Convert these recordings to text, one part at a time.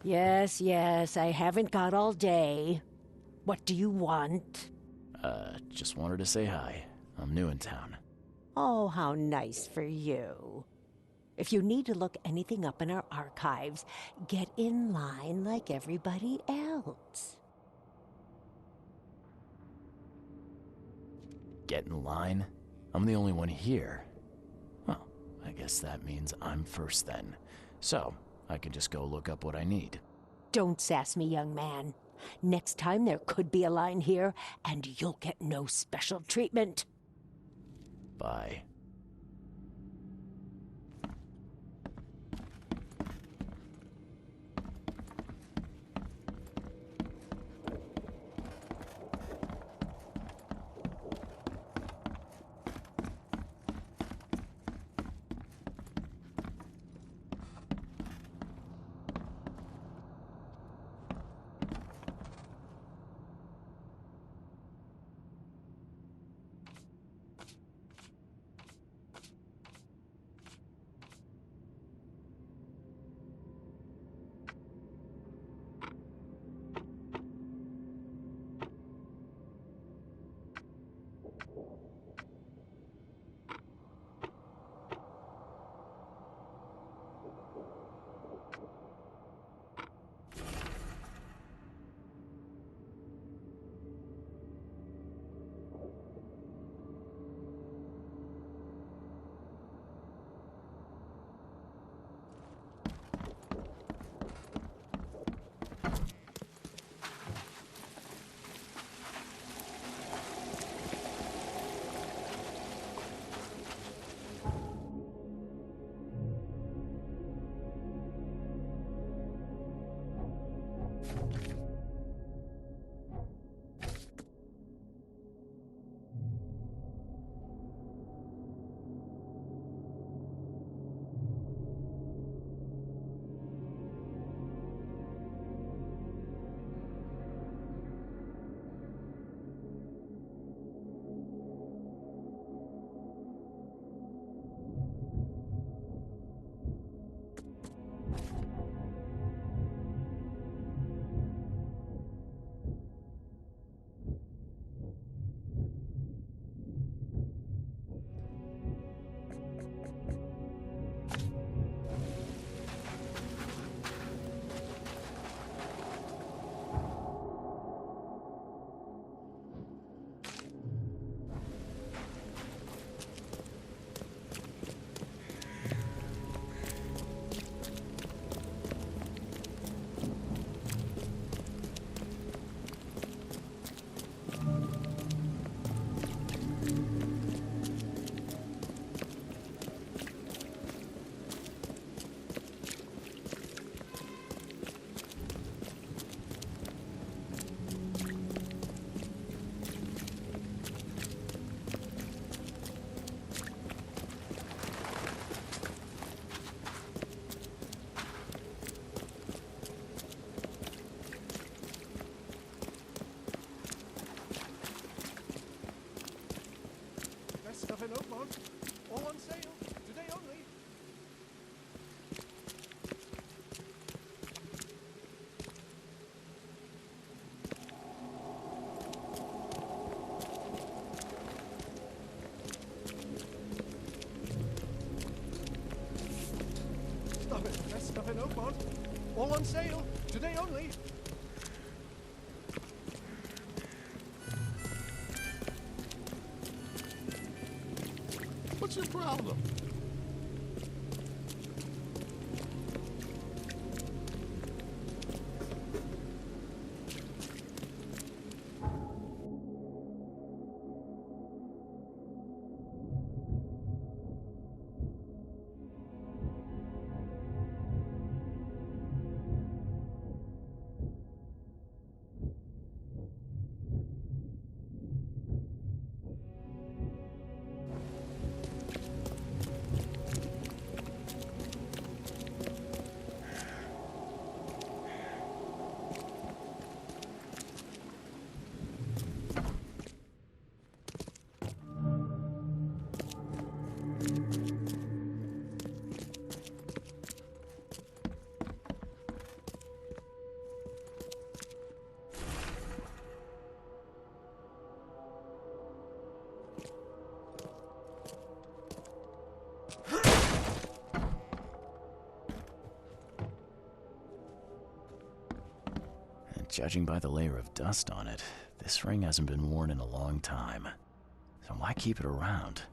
Yes, yes, I haven't got all day. What do you want? Just wanted to say hi. I'm new in town. Oh, how nice for you. If you need to look anything up in our archives, get in line like everybody else. Get in line? I'm the only one here. Well, I guess that means I'm first then. So, I can just go look up what I need. Don't sass me, young man. Next time there could be a line here, and you'll get no special treatment. Bye. Stuff in Oakmont. All on sale. Today only. Stop it. Best stuff in Oakmont. All on sale. Today only. What's your problem? Judging by the layer of dust on it, this ring hasn't been worn in a long time. So why keep it around?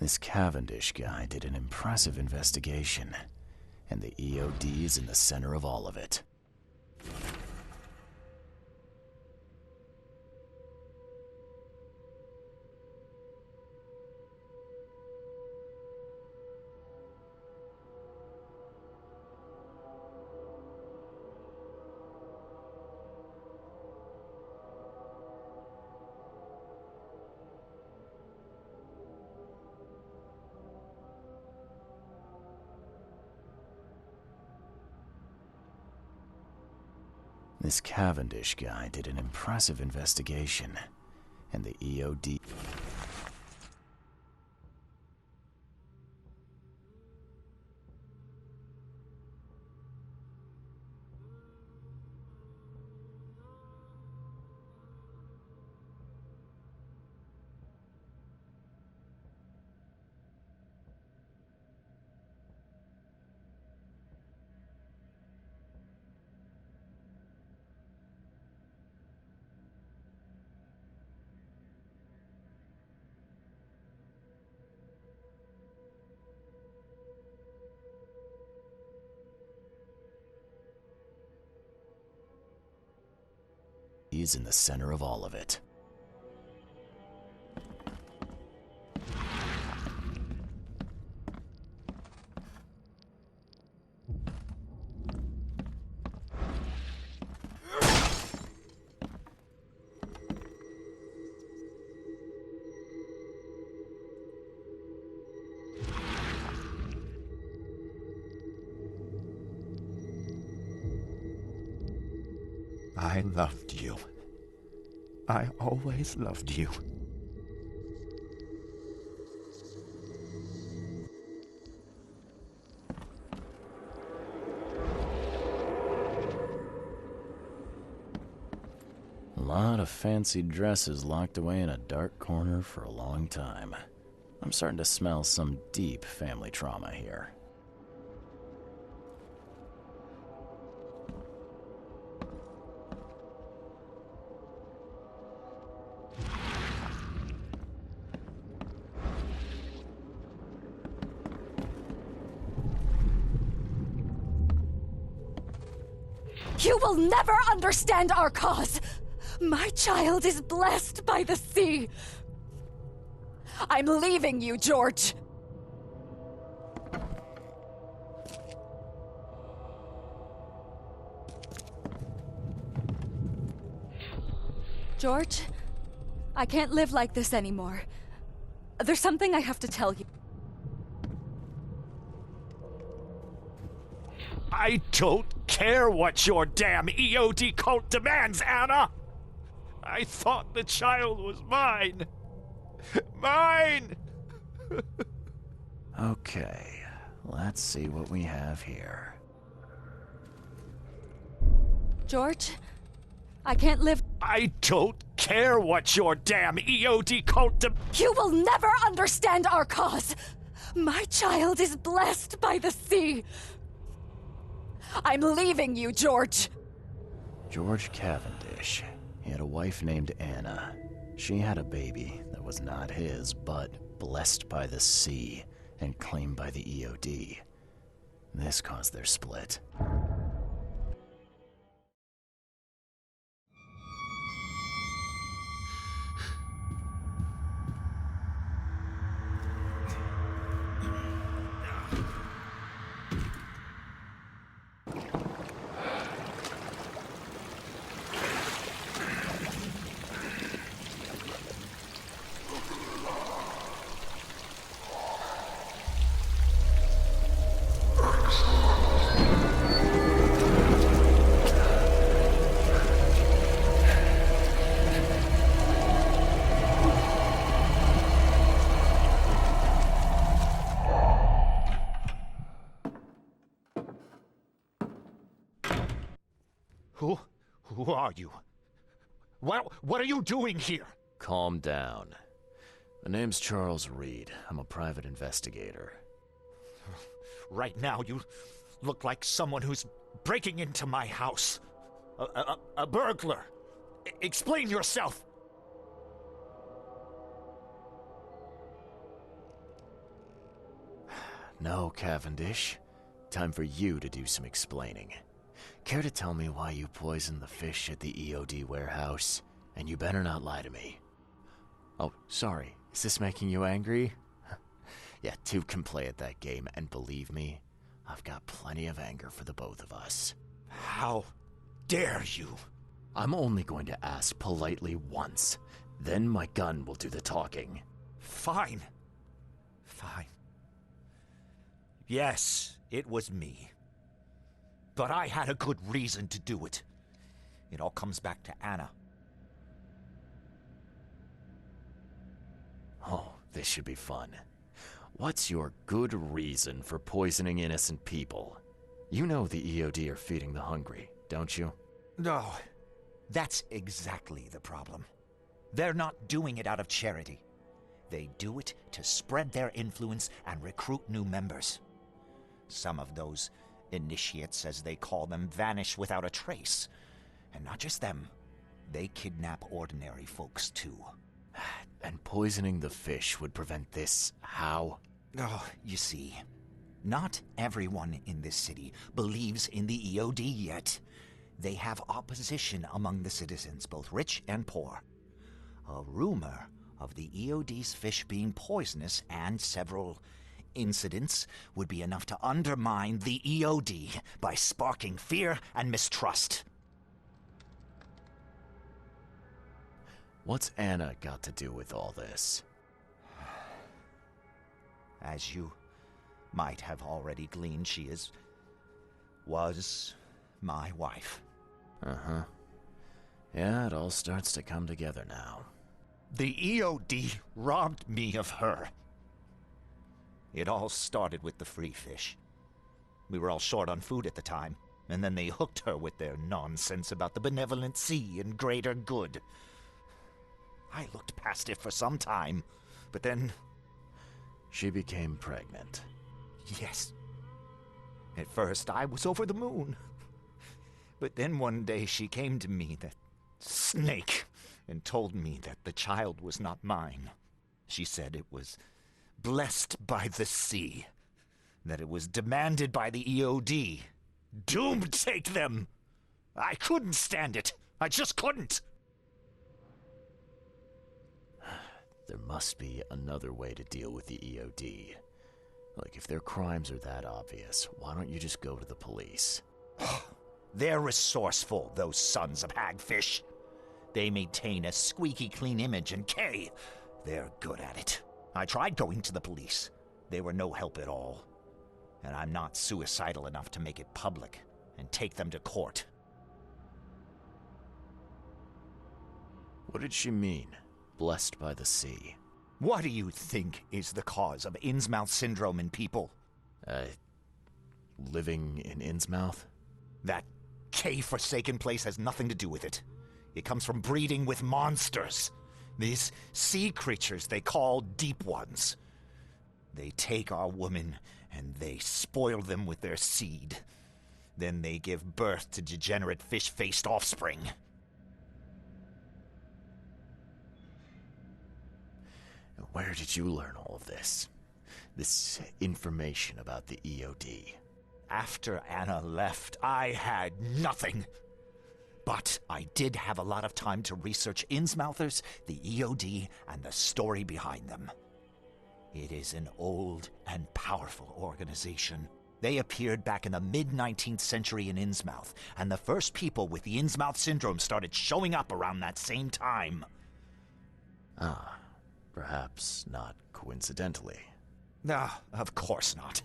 This Cavendish guy did an impressive investigation, and the EOD is in the center of all of it. This Cavendish guy did an impressive investigation, and the EOD... He's in the center of all of it. I loved you. I always loved you. A lot of fancy dresses locked away in a dark corner for a long time. I'm starting to smell some deep family trauma here. You will never understand our cause! My child is blessed by the sea! I'm leaving you, George! George, I can't live like this anymore. There's something I have to tell you. I don't care what your damn EOD cult demands, Anna! I thought the child was mine! Mine! Okay, let's see what we have here. George, I can't live. I don't care what your damn EOD cult You will never understand our cause! My child is blessed by the sea! I'm leaving you, George! George Cavendish. He had a wife named Anna. She had a baby that was not his, but blessed by the sea and claimed by the EOD. This caused their split. Who are you? What are you doing here? Calm down. My name's Charles Reed. I'm a private investigator. Right now, you look like someone who's breaking into my house. A burglar. Explain yourself. No, Cavendish. Time for you to do some explaining. Care to tell me why you poisoned the fish at the EOD warehouse? And you better not lie to me. Oh, sorry. Is this making you angry? Yeah, two can play at that game, and believe me, I've got plenty of anger for the both of us. How dare you? I'm only going to ask politely once. Then my gun will do the talking. Fine. Fine. Yes, it was me. But I had a good reason to do it. It all comes back to Anna. Oh, this should be fun. What's your good reason for poisoning innocent people? You know the EOD are feeding the hungry, don't you? No, that's exactly the problem. They're not doing it out of charity. They do it to spread their influence and recruit new members. Some of those initiates, as they call them, vanish without a trace. And not just them. They kidnap ordinary folks, too. And poisoning the fish would prevent this how? Oh, you see, not everyone in this city believes in the EOD yet. They have opposition among the citizens, both rich and poor. A rumor of the EOD's fish being poisonous and several incidents would be enough to undermine the EOD by sparking fear and mistrust. What's Anna got to do with all this? As you might have already gleaned, she was my wife. Uh-huh. Yeah, it all starts to come together now. The EOD robbed me of her. It all started with the free fish. We were all short on food at the time, and then they hooked her with their nonsense about the benevolent sea and greater good. I looked past it for some time, but then... She became pregnant. Yes. At first, I was over the moon. But then one day she came to me, that snake, and told me that the child was not mine. She said it was blessed by the sea, that it was demanded by the EOD. Doomed take them! I couldn't stand it. I just couldn't. There must be another way to deal with the EOD. Like, if their crimes are that obvious, why don't you just go to the police? They're resourceful, those sons of hagfish. They maintain a squeaky clean image, and they're good at it. I tried going to the police. They were no help at all. And I'm not suicidal enough to make it public and take them to court. What did she mean? Blessed by the sea. What do you think is the cause of Innsmouth syndrome in people? Living in Innsmouth? That K-forsaken place has nothing to do with it. It comes from breeding with monsters. These sea creatures they call Deep Ones. They take our women and they spoil them with their seed. Then they give birth to degenerate fish-faced offspring. Where did you learn all of this? This information about the EOD? After Anna left, I had nothing. But I did have a lot of time to research Innsmouthers, the EOD, and the story behind them. It is an old and powerful organization. They appeared back in the mid-19th century in Innsmouth, and the first people with the Innsmouth syndrome started showing up around that same time. Ah, perhaps not coincidentally. No, of course not.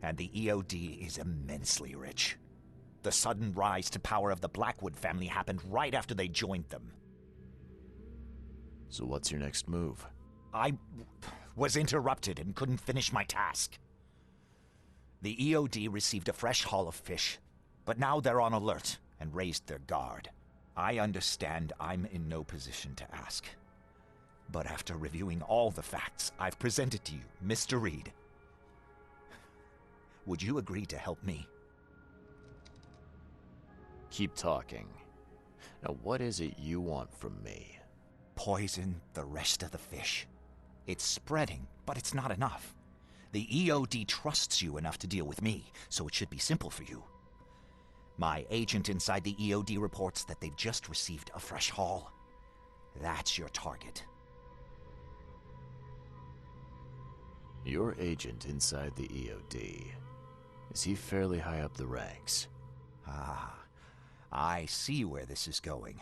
And the EOD is immensely rich. The sudden rise to power of the Blackwood family happened right after they joined them. So what's your next move? I was interrupted and couldn't finish my task. The EOD received a fresh haul of fish, but now they're on alert and raised their guard. I understand I'm in no position to ask. But after reviewing all the facts I've presented to you, Mr. Reed, would you agree to help me? Keep talking. Now, what is it you want from me? Poison the rest of the fish. It's spreading, but it's not enough. The EOD trusts you enough to deal with me, so it should be simple for you. My agent inside the EOD reports that they've just received a fresh haul. That's your target. Your agent inside the EOD. Is he fairly high up the ranks? Ah, I see where this is going.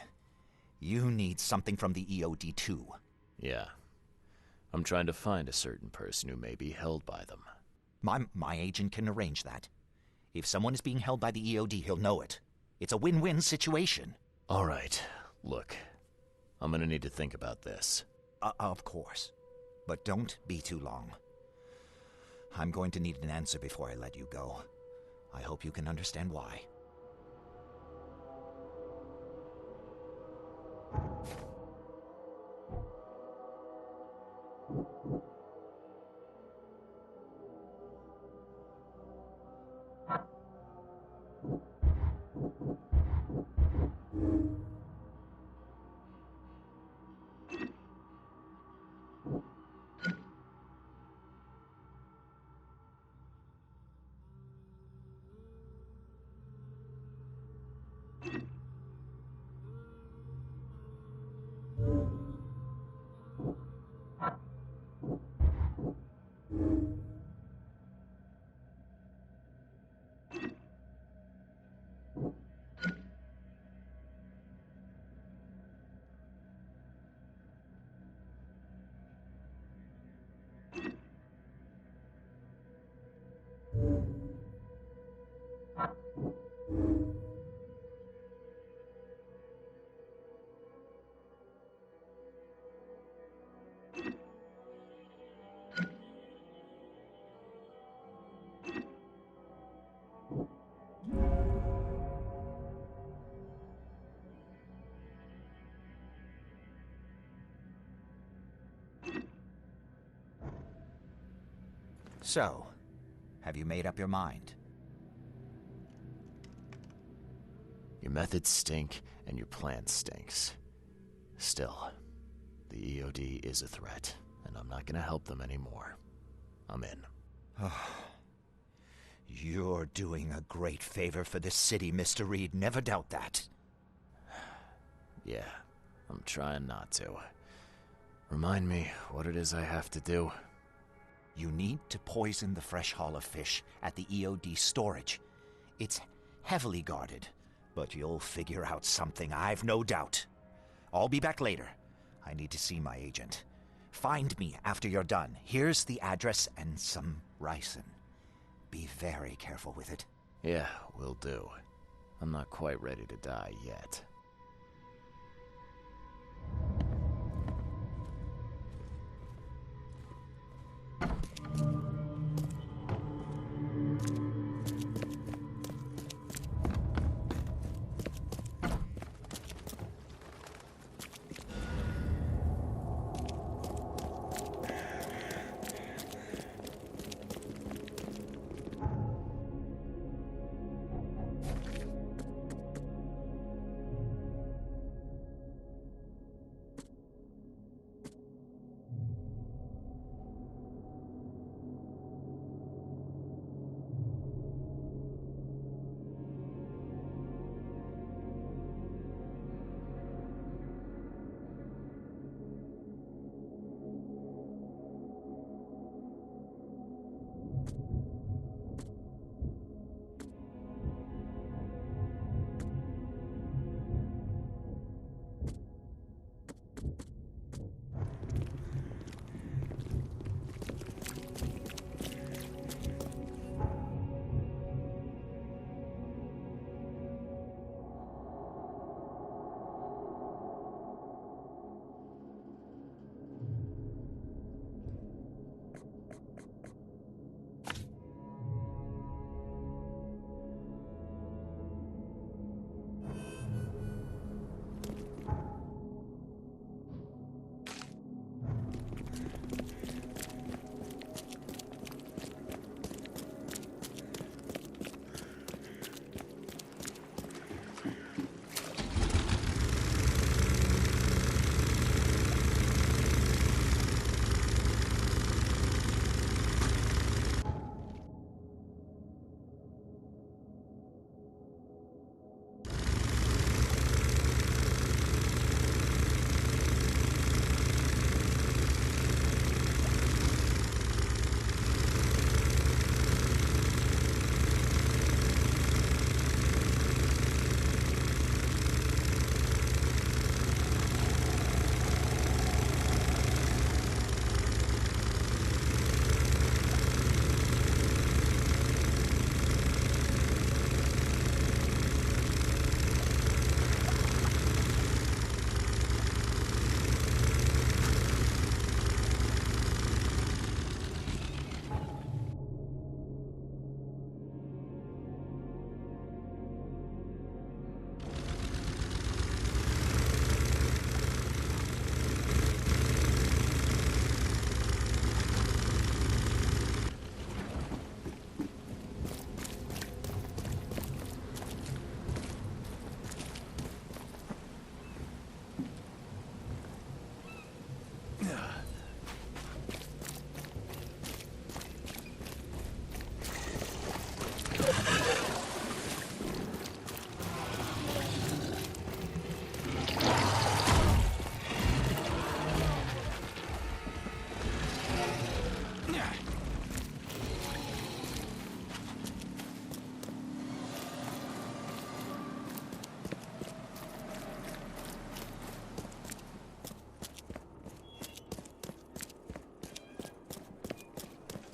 You need something from the EOD too. Yeah. I'm trying to find a certain person who may be held by them. My agent can arrange that. If someone is being held by the EOD, he'll know it. It's a win-win situation. All right. Look, I'm gonna need to think about this. Of course. But don't be too long. I'm going to need an answer before I let you go. I hope you can understand why. So, have you made up your mind? Your methods stink, and your plan stinks. Still, the EOD is a threat, and I'm not gonna help them anymore. I'm in. You're doing a great favor for this city, Mr. Reed. Never doubt that. Yeah, I'm trying not to. Remind me what it is I have to do. You need to poison the fresh haul of fish at the EOD storage. It's heavily guarded, but you'll figure out something, I've no doubt. I'll be back later. I need to see my agent. Find me after you're done. Here's the address and some ricin. Be very careful with it. Yeah, will do. I'm not quite ready to die yet.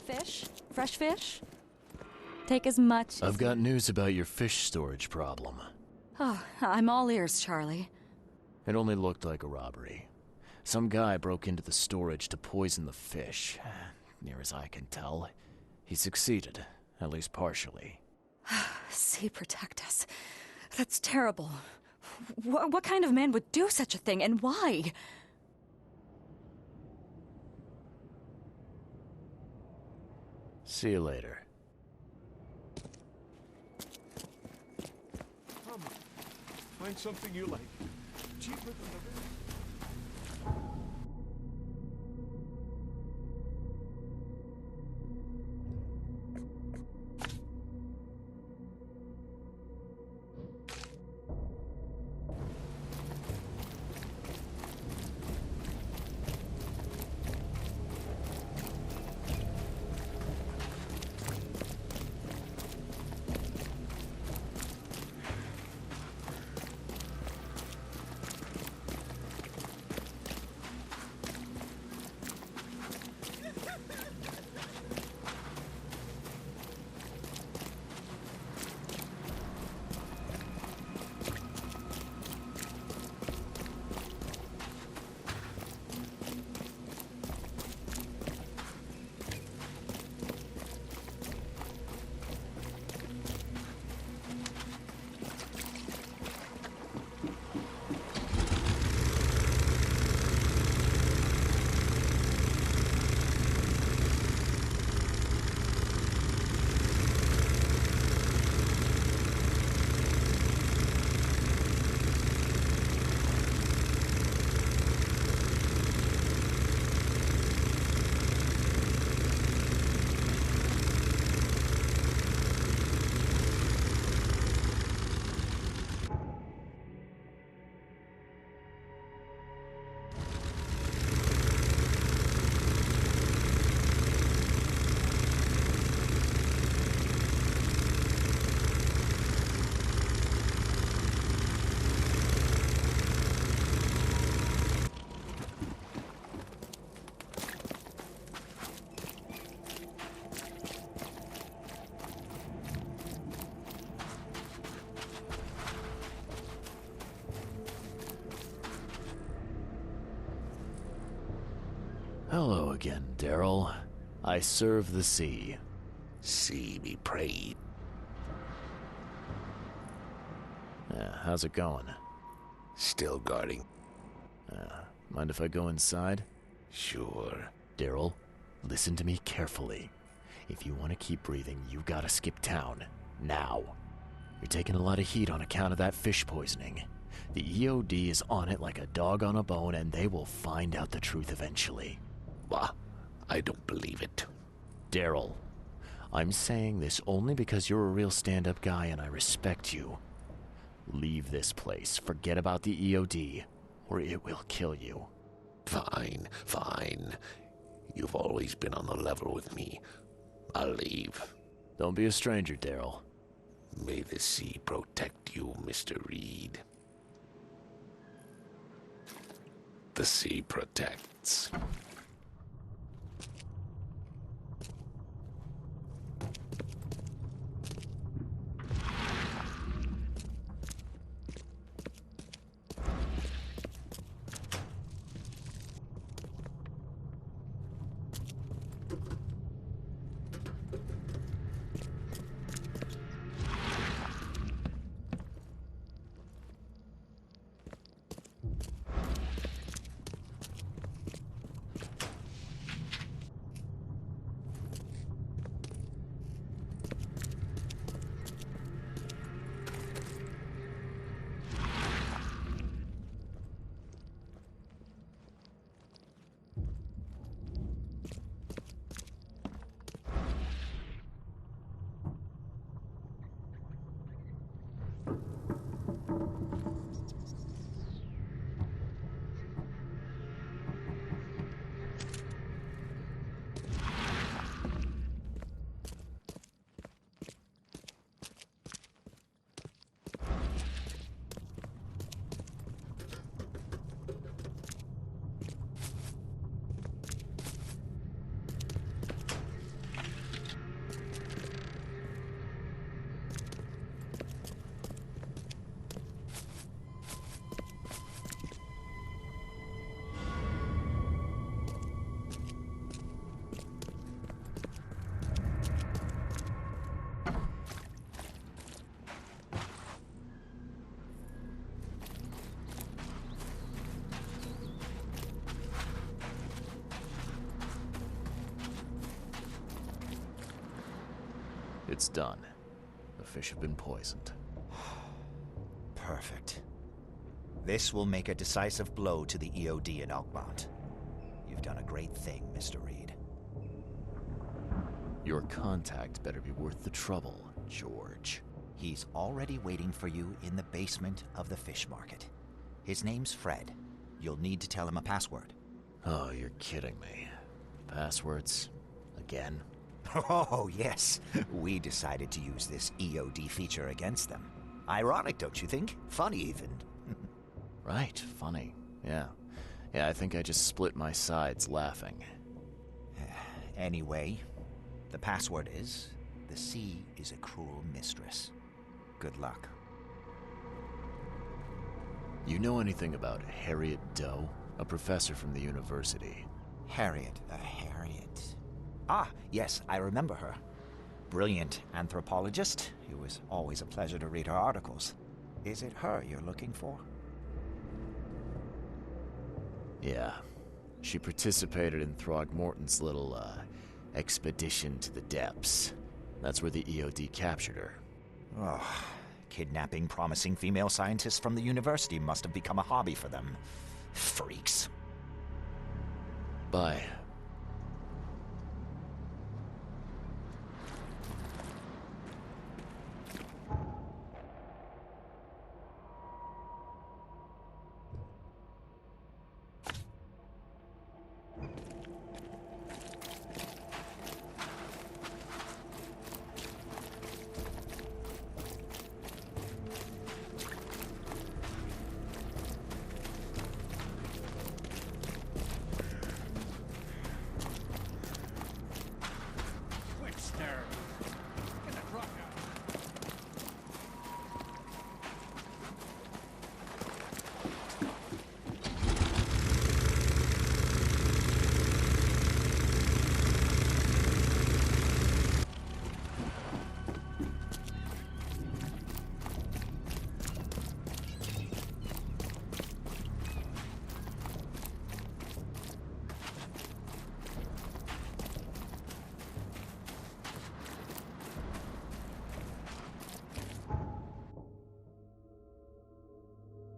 fish? Fresh fish? Take as much. I've got news about your fish storage problem. Oh, I'm all ears, Charlie. It only looked like a robbery. Some guy broke into the storage to poison the fish. Near as I can tell, he succeeded, at least partially. Sea protect us. That's terrible. What kind of man would do such a thing, and why? See you later. Come, find something you like. Cheaper than the rest. Hello again, Daryl. I serve the sea. See me pray. How's it going? Still guarding. Mind if I go inside? Sure. Daryl, listen to me carefully. If you want to keep breathing, you gotta skip town. Now. You're taking a lot of heat on account of that fish poisoning. The EOD is on it like a dog on a bone, and they will find out the truth eventually. Bah, I don't believe it. Daryl, I'm saying this only because you're a real stand-up guy and I respect you. Leave this place, forget about the EOD, or it will kill you. Fine, fine. You've always been on the level with me. I'll leave. Don't be a stranger, Daryl. May the sea protect you, Mr. Reed. The sea protects. It's done. The fish have been poisoned. Perfect. This will make a decisive blow to the EOD in Oakmont. You've done a great thing, Mr. Reed. Your contact better be worth the trouble, George. He's already waiting for you in the basement of the fish market. His name's Fred. You'll need to tell him a password. Oh, you're kidding me. Passwords? Again? Oh, yes. We decided to use this EOD feature against them. Ironic, don't you think? Funny, even. Right, funny. Yeah. Yeah, I think I just split my sides laughing. Anyway, the password is, the sea is a cruel mistress. Good luck. You know anything about Harriet Doe? A professor from the university. Harriet. Ah, yes, I remember her. Brilliant anthropologist. It was always a pleasure to read her articles. Is it her you're looking for? Yeah. She participated in Throgmorton's little, expedition to the depths. That's where the EOD captured her. Oh, kidnapping promising female scientists from the university must have become a hobby for them. Freaks. Bye. Quick, stir. Get the truck out.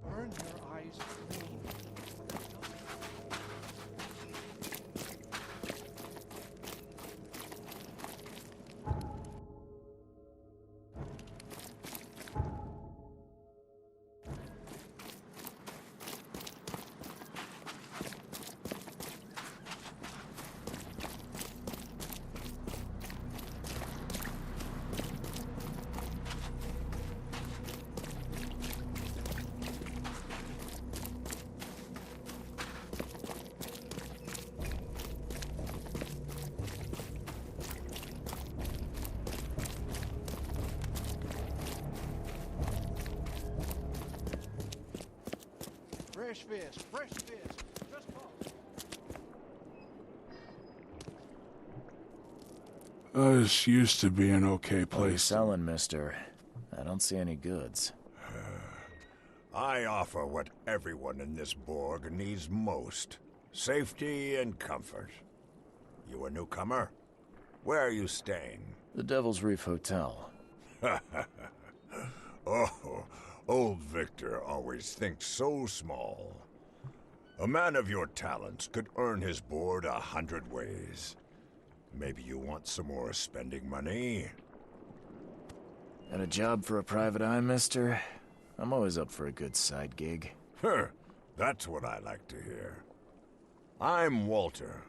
Burn your eyes clean. Fresh fish, fresh fish. Just call. This used to be an okay What are you place. selling, mister? I don't see any goods. I offer what everyone in this Borg needs most. Safety and comfort. You a newcomer? Where are you staying? The Devil's Reef Hotel. Oh, old Victor always thinks so small. A man of your talents could earn his board 100 ways. Maybe you want some more spending money? Got a job for a private eye, mister? I'm always up for a good side gig. That's what I like to hear. I'm Walter.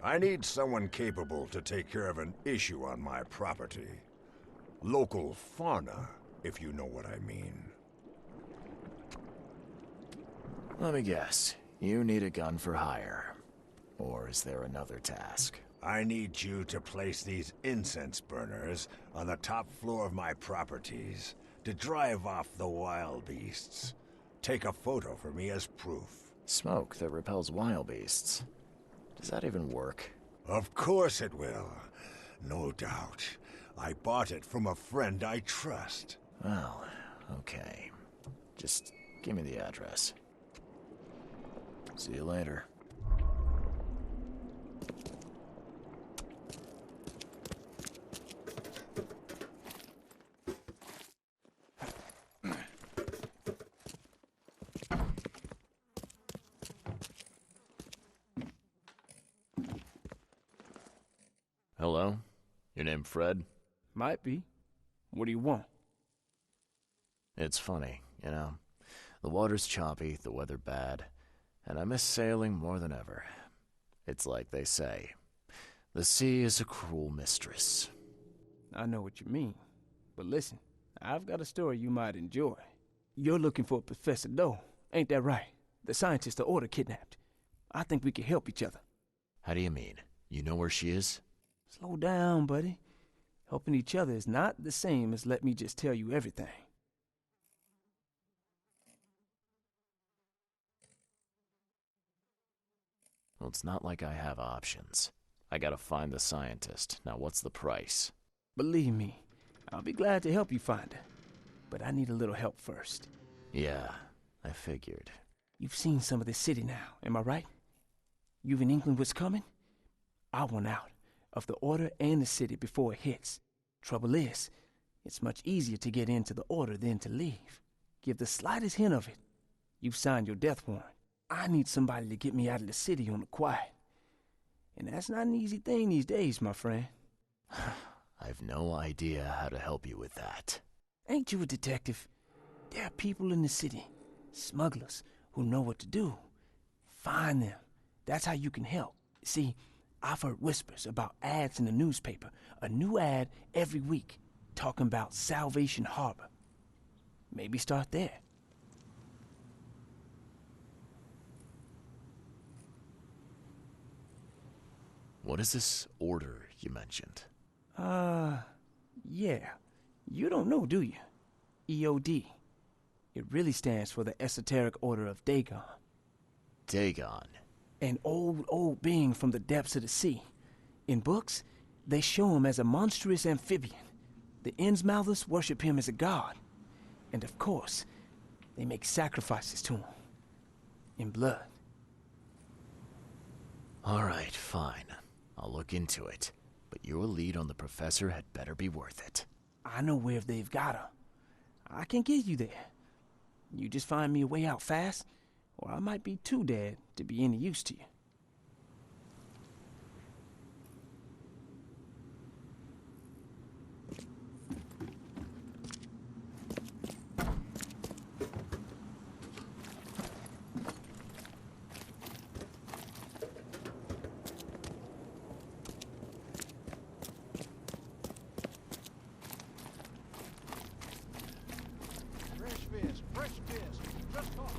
I need someone capable to take care of an issue on my property. Local fauna, if you know what I mean. Let me guess. You need a gun for hire. Or is there another task? I need you to place these incense burners on the top floor of my properties to drive off the wild beasts. Take a photo for me as proof. Smoke that repels wild beasts. Does that even work? Of course it will. No doubt. I bought it from a friend I trust. Well, okay. Just give me the address. See you later. Hello? Your name Fred? Might be. What do you want? It's funny, you know. The water's choppy, the weather bad, and I miss sailing more than ever. It's like they say, the sea is a cruel mistress. I know what you mean. But listen, I've got a story you might enjoy. You're looking for Professor Doe, ain't that right? The scientist the Order kidnapped. I think we can help each other. How do you mean? You know where she is? Slow down, buddy. Helping each other is not the same as let me just tell you everything. Well, it's not like I have options. I gotta find the scientist. Now, what's the price? Believe me, I'll be glad to help you find her. But I need a little help first. Yeah, I figured. You've seen some of this city now, am I right? You've an inkling what's coming? I want out of the Order and the city before it hits. Trouble is, it's much easier to get into the Order than to leave. Give the slightest hint of it, you've signed your death warrant. I need somebody to get me out of the city on the quiet. And that's not an easy thing these days, my friend. I've no idea how to help you with that. Ain't you a detective? There are people in the city, smugglers, who know what to do. Find them. That's how you can help. See, I've heard whispers about ads in the newspaper. A new ad every week, talking about Salvation Harbor. Maybe start there. What is this order you mentioned? Yeah. You don't know, do you? EOD. It really stands for the Esoteric Order of Dagon. Dagon? An old being from the depths of the sea. In books, they show him as a monstrous amphibian. The Innsmouthers worship him as a god. And of course, they make sacrifices to him. In blood. All right, fine. I'll look into it. But your lead on the professor had better be worth it. I know where they've got her. I can get you there. You just find me a way out fast, or I might be too dead to be any use to you. Fresh fish, just caught.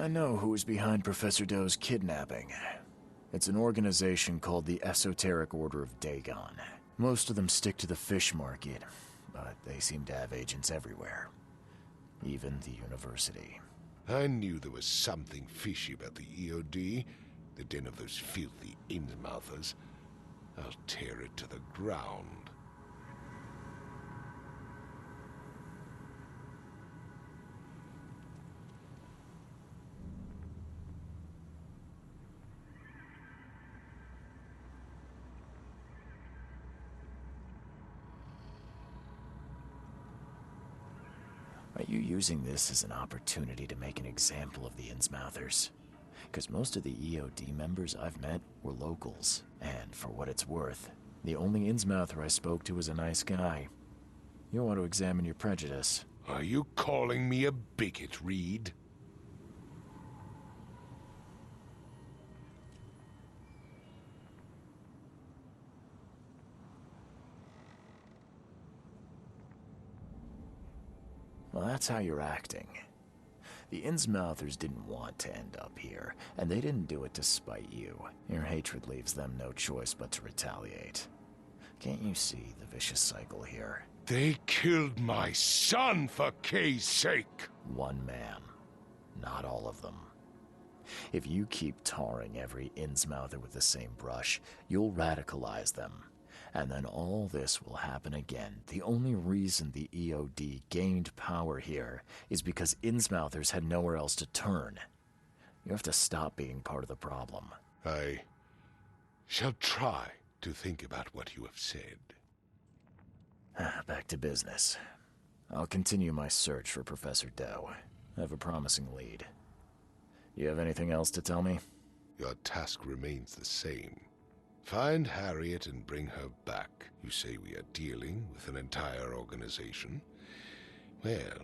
I know who's behind Professor Doe's kidnapping. It's an organization called the Esoteric Order of Dagon. Most of them stick to the fish market, but they seem to have agents everywhere. Even the university. I knew there was something fishy about the EOD, the den of those filthy Innsmouthers. I'll tear it to the ground. Are you using this as an opportunity to make an example of the Innsmouthers? Because most of the EOD members I've met were locals, and for what it's worth, the only Innsmouther I spoke to was a nice guy. You'll want to examine your prejudice. Are you calling me a bigot, Reed? Well, that's how you're acting. The Innsmouthers didn't want to end up here, and they didn't do it to spite you. Your hatred leaves them no choice but to retaliate. Can't you see the vicious cycle here? They killed my son for Kay's sake! One man, not all of them. If you keep tarring every Innsmouther with the same brush, you'll radicalize them. And then all this will happen again. The only reason the EOD gained power here is because Innsmouthers had nowhere else to turn. You have to stop being part of the problem. I shall try to think about what you have said. Back to business. I'll continue my search for Professor Doe. I have a promising lead. You have anything else to tell me? Your task remains the same. Find Harriet and bring her back. You say we are dealing with an entire organization? Well,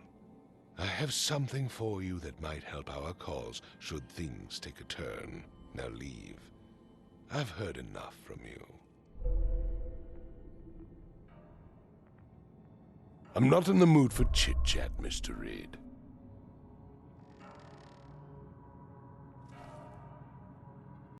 I have something for you that might help our cause should things take a turn. Now leave. I've heard enough from you. I'm not in the mood for chit-chat, Mr. Reed.